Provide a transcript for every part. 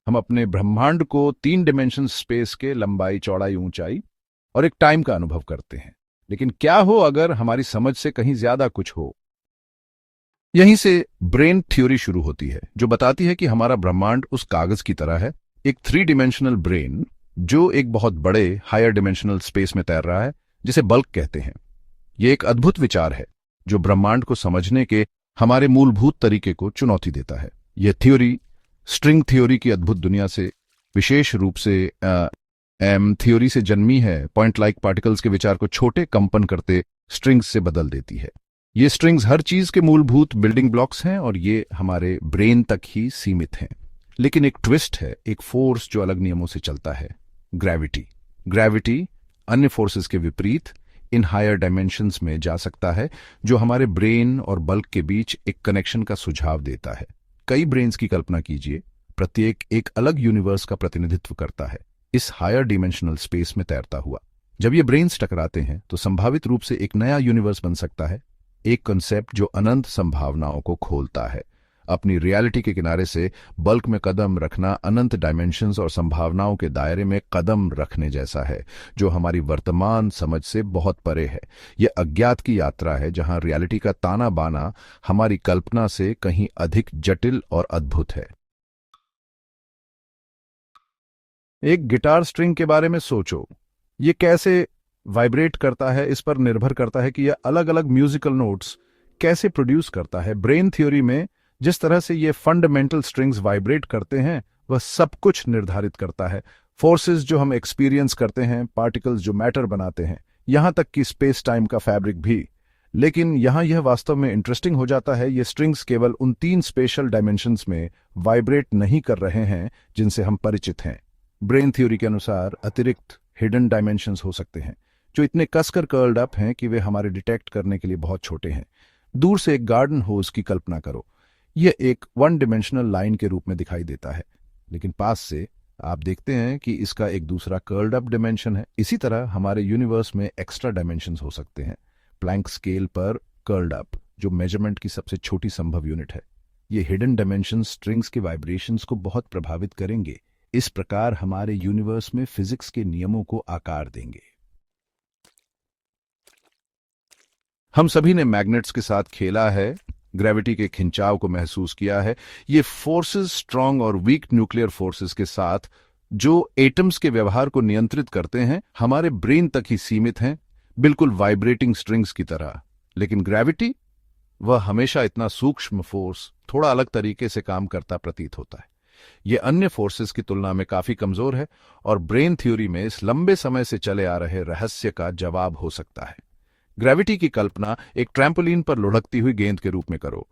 हम अपने ब्रह्मांड को 3 डायमेंशन स्पेस के लंबाई, चौड़ाई, ऊंचाई और एक टाइम का अनुभव करते हैं। लेकिन क्या हो अगर हमारी समझ से कहीं ज्यादा कुछ हो? यहीं से ब्रेन थ्योरी शुरू होती है, जो बताती है कि हमारा ब्रह्मांड उस कागज की तरह है, एक 3 डायमेंशनल ब्रेन जो एक बहुत बड़े हायर डिमेंशनल स्पेस में तैर रहा है, जिसे बल्क कहते हैं। यह एक अद्भुत विचार है जो ब्रह्मांड को समझने के हमारे मूलभूत तरीके को चुनौती देता है। यह थ्योरी स्ट्रिंग थ्योरी की अद्भुत दुनिया से, विशेष रूप से एम थ्योरी से जन्मी है। पॉइंट लाइक पार्टिकल्स के विचार को छोटे कंपन करते स्ट्रिंग्स से बदल देती है। ये स्ट्रिंग्स हर चीज के मूलभूत बिल्डिंग ब्लॉक्स हैं और ये हमारे ब्रेन तक ही सीमित हैं। लेकिन एक ट्विस्ट है, एक फोर्स जो अलग नियमों से चलता है, ग्रेविटी। ग्रेविटी अन्य फोर्सेस के विपरीत इन हायर डायमेंशंस में जा सकता है, जो हमारे ब्रेन और बल्क के बीच एक कनेक्शन का सुझाव देता है। कई ब्रेन्स की कल्पना कीजिए, प्रत्येक एक अलग यूनिवर्स का प्रतिनिधित्व करता है, इस हायर डिमेंशनल स्पेस में तैरता हुआ। जब ये ब्रेन्स टकराते हैं तो संभावित रूप से एक नया यूनिवर्स बन सकता है, एक कॉन्सेप्ट जो अनंत संभावनाओं को खोलता है। अपनी रियलिटी के किनारे से बल्क में कदम रखना अनंत डायमेंशंस और संभावनाओं के दायरे में कदम रखने जैसा है, जो हमारी वर्तमान समझ से बहुत परे है। यह अज्ञात की यात्रा है जहां रियलिटी का ताना बाना हमारी कल्पना से कहीं अधिक जटिल और अद्भुत है। एक गिटार स्ट्रिंग के बारे में सोचो। ये कैसे वाइब्रेट करता है, इस पर निर्भर करता है कि यह अलग अलग म्यूजिकल नोट्स कैसे प्रोड्यूस करता है। ब्रेन थ्योरी में जिस तरह से ये फंडामेंटल स्ट्रिंग्स वाइब्रेट करते हैं, वह सब कुछ निर्धारित करता है। फोर्सेस जो हम एक्सपीरियंस करते हैं, पार्टिकल्स जो मैटर बनाते हैं, यहां तक कि स्पेस टाइम का फैब्रिक भी। लेकिन यहां यह वास्तव में इंटरेस्टिंग हो जाता है, ये स्ट्रिंग्स केवल उन 3 स्पेशल डायमेंशंस में वाइब्रेट नहीं कर रहे हैं जिनसे हम परिचित हैं। ब्रेन थ्योरी के अनुसार अतिरिक्त हिडन डायमेंशंस हो सकते हैं, जो इतने कसकर कर्ल्ड अप हैं कि वे हमारे डिटेक्ट करने के लिए बहुत छोटे हैं। दूर से एक गार्डन होज की कल्पना करो। यह एक 1 डायमेंशनल लाइन के रूप में दिखाई देता है, लेकिन पास से आप देखते हैं कि इसका एक दूसरा कर्ल्ड अप डायमेंशन है। इसी तरह हमारे यूनिवर्स में एक्स्ट्रा डायमेंशंस हो सकते हैं, प्लैंक स्केल पर कर्ल्ड अप, जो मेजरमेंट की सबसे छोटी संभव यूनिट है। ये हिडन डायमेंशंस स्ट्रिंग्स के वाइब्रेशंस को बहुत प्रभावित करेंगे, इस प्रकार हमारे यूनिवर्स में फिजिक्स के नियमों को आकार देंगे। हम सभी ने मैग्नेट्स के साथ खेला है, ग्रेविटी के खिंचाव को महसूस किया है। ये फोर्सेस स्ट्रांग और वीक न्यूक्लियर फोर्सेस के साथ जो एटम्स के व्यवहार को नियंत्रित करते हैं, हमारे ब्रेन तक ही सीमित हैं, बिल्कुल वाइब्रेटिंग स्ट्रिंग्स की तरह। लेकिन ग्रेविटी, वह हमेशा इतना सूक्ष्म फोर्स, थोड़ा अलग तरीके से काम करता प्रतीत होता है। यह अन्य फोर्सेस की तुलना में काफी कमजोर है और ब्रेन थ्योरी में इस लंबे समय से चले आ रहे रहस्य का जवाब हो सकता है। ग्रेविटी की कल्पना एक ट्रैम्पोलिन पर लुढ़कती हुई गेंद के रूप में करो।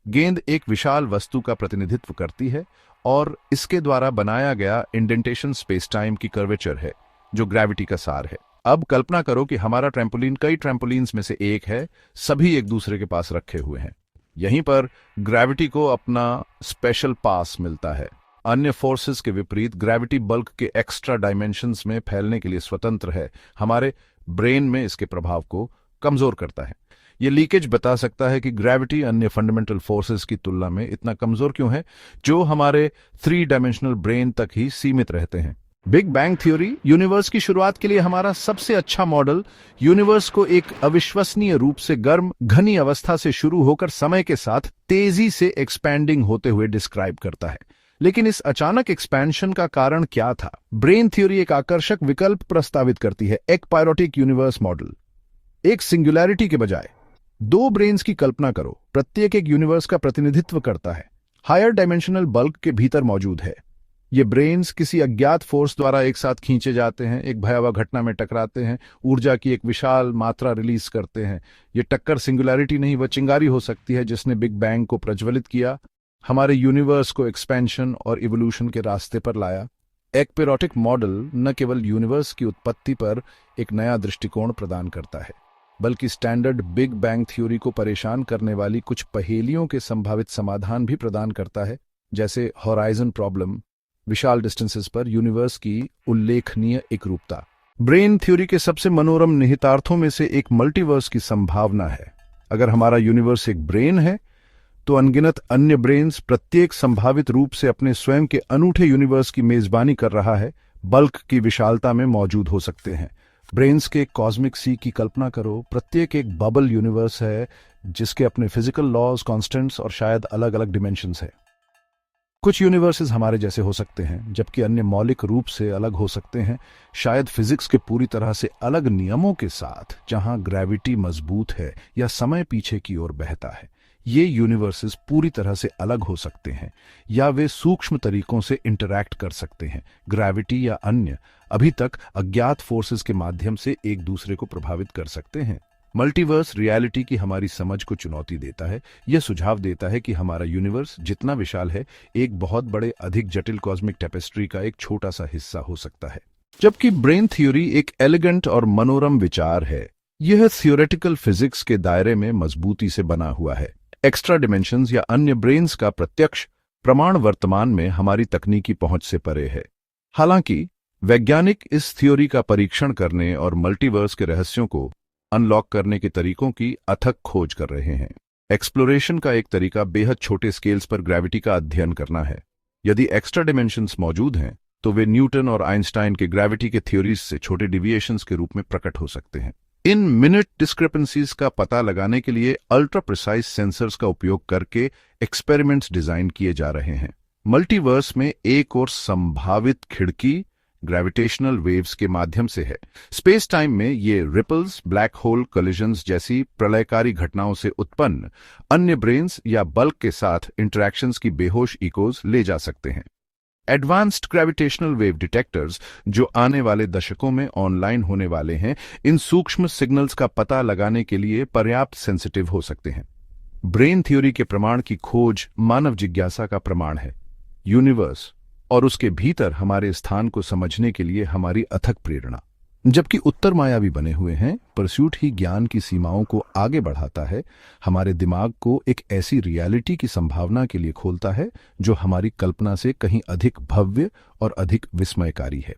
गेंद एक विशाल वस्तु का प्रतिनिधित्व करती है और इसके द्वारा बनाया गया इंडेंटेशन स्पेस टाइम की कर्वेचर है, जो ग्रेविटी का सार है। अब कल्पना करो कि हमारा ट्रैम्पोलिन कई ट्रैम्पोलिन्स में से एक है, सभी एक दूसरे के पास रखे हुए हैं। यहीं पर ग्रेविटी को अपना स्पेशल पास मिलता है। अन्य फोर्सेस के विपरीत ग्रेविटी बल्क के एक्स्ट्रा डायमेंशंस में फैलने के लिए स्वतंत्र है। हमारे ब्रेन में इसके प्रभाव को कमजोर करता है। यह लीकेज बता सकता है कि ग्रेविटी अन्य फंडामेंटल फोर्सेस की तुलना में इतना कमजोर क्यों है, जो हमारे 3 डायमेंशनल ब्रेन तक ही सीमित रहते हैं। बिग बैंग थ्योरी यूनिवर्स की शुरुआत के लिए हमारा सबसे अच्छा मॉडल यूनिवर्स को एक अविश्वसनीय रूप से गर्म घनी अवस्था से शुरू होकर समय के साथ तेजी से एक्सपैंडिंग होते हुए डिस्क्राइब करता है। लेकिन इस अचानक एक्सपेंशन का कारण क्या था? ब्रेन थ्योरी एक आकर्षक विकल्प प्रस्तावित करती है, एकपायरोटिक यूनिवर्स मॉडल। एक सिंगुलैरिटी के बजाय 2 ब्रेन्स की कल्पना करो, प्रत्येक एक यूनिवर्स का प्रतिनिधित्व करता है, हायर डायमेंशनल बल्क के भीतर मौजूद है। ये ब्रेन्स किसी अज्ञात फोर्स द्वारा एक साथ खींचे जाते हैं, एक भयावह घटना में टकराते हैं, ऊर्जा की एक विशाल मात्रा रिलीज करते हैं। ये टक्कर सिंगुलैरिटी नहीं, वह चिंगारी हो सकती है जिसने बिग बैंग को प्रज्वलित किया, हमारे यूनिवर्स को एक्सपेंशन और इवोल्यूशन के रास्ते पर लाया। एकपैरोटिक मॉडल न केवल यूनिवर्स की उत्पत्ति पर एक नया दृष्टिकोण प्रदान करता है, बल्कि स्टैंडर्ड बिग बैंग थ्योरी को परेशान करने वाली कुछ पहेलियों के संभावित समाधान भी प्रदान करता है, जैसे हॉराइजन प्रॉब्लम, विशाल डिस्टेंसेस पर यूनिवर्स की उल्लेखनीय एकरूपता। ब्रेन थ्योरी के सबसे मनोरम निहितार्थों में से एक मल्टीवर्स की संभावना है। अगर हमारा यूनिवर्स एक ब्रेन है, तो अनगिनत अन्य ब्रेन्स प्रत्येक संभावित रूप से अपने स्वयं के अनूठे यूनिवर्स की मेजबानी कर रहा है, बल्क की विशालता में मौजूद हो सकते हैं। ब्रेन्स के कॉस्मिक सी की कल्पना करो, प्रत्येक एक बबल यूनिवर्स है जिसके अपने फिजिकल लॉज, कॉन्स्टेंट्स और शायद अलग अलग डिमेंशंस है। कुछ यूनिवर्सेस हमारे जैसे हो सकते हैं, जबकि अन्य मौलिक रूप से अलग हो सकते हैं, शायद फिजिक्स के पूरी तरह से अलग नियमों के साथ, जहां ग्रेविटी मजबूत है या समय पीछे की ओर बहता है। ये यूनिवर्सेस पूरी तरह से अलग हो सकते हैं या वे सूक्ष्म तरीकों से इंटरैक्ट कर सकते हैं, ग्रेविटी या अन्य अभी तक अज्ञात फोर्सेस के माध्यम से एक दूसरे को प्रभावित कर सकते हैं। मल्टीवर्स रियलिटी की हमारी समझ को चुनौती देता है। यह सुझाव देता है कि हमारा यूनिवर्स जितना विशाल है, एक बहुत बड़े अधिक जटिल कॉस्मिक टेपेस्ट्री का एक छोटा सा हिस्सा हो सकता है। जबकि ब्रेन थ्योरी एक एलिगेंट और मनोरम विचार है, यह थियोरेटिकल फिजिक्स के दायरे में मजबूती से बना हुआ है। एक्स्ट्रा डिमेंशंस या अन्य ब्रेन्स का प्रत्यक्ष प्रमाण वर्तमान में हमारी तकनीकी पहुंच से परे है। हालांकि वैज्ञानिक इस थ्योरी का परीक्षण करने और मल्टीवर्स के रहस्यों को अनलॉक करने के तरीकों की अथक खोज कर रहे हैं। एक्सप्लोरेशन का एक तरीका बेहद छोटे स्केल्स पर ग्रेविटी का अध्ययन करना है। यदि एक्स्ट्रा डिमेंशंस मौजूद हैं, तो वे न्यूटन और आइंस्टाइन के ग्रेविटी के थ्योरीज से छोटे डिविएशंस के रूप में प्रकट हो सकते हैं। इन मिनट डिस्क्रिपेंसीज का पता लगाने के लिए अल्ट्रा प्रिसाइज सेंसर्स का उपयोग करके एक्सपेरिमेंट्स डिजाइन किए जा रहे हैं। मल्टीवर्स में एक और संभावित खिड़की ग्रेविटेशनल वेव्स के माध्यम से है। स्पेस टाइम में ये रिपल्स, ब्लैक होल कोलिजन्स जैसी प्रलयकारी घटनाओं से उत्पन्न अन्य ब्रेन्स या बल्क के साथ इंटरैक्शंस की बेहोश इकोज ले जा सकते हैं। एडवांस्ड ग्रेविटेशनल वेव डिटेक्टर्स जो आने वाले दशकों में ऑनलाइन होने वाले हैं, इन सूक्ष्म सिग्नल्स का पता लगाने के लिए पर्याप्त सेंसिटिव हो सकते हैं। ब्रेन थ्योरी के प्रमाण की खोज मानव जिज्ञासा का प्रमाण है। यूनिवर्स और उसके भीतर हमारे स्थान को समझने के लिए हमारी अथक प्रेरणा। जबकि उत्तर मायावी बने हुए हैं, परस्यूट ही ज्ञान की सीमाओं को आगे बढ़ाता है, हमारे दिमाग को एक ऐसी रियलिटी की संभावना के लिए खोलता है जो हमारी कल्पना से कहीं अधिक भव्य और अधिक विस्मयकारी है।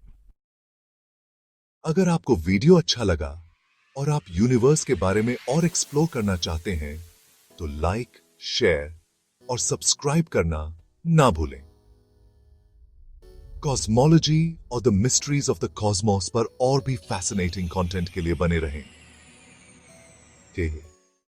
अगर आपको वीडियो अच्छा लगा और आप यूनिवर्स के बारे में और एक्सप्लोर करना चाहते हैं, तो लाइक, शेयर और सब्सक्राइब करना ना भूलें। कॉस्मोलॉजी और the mysteries of the Cosmos पर और भी फैसिनेटिंग कंटेंट के लिए बने रहें।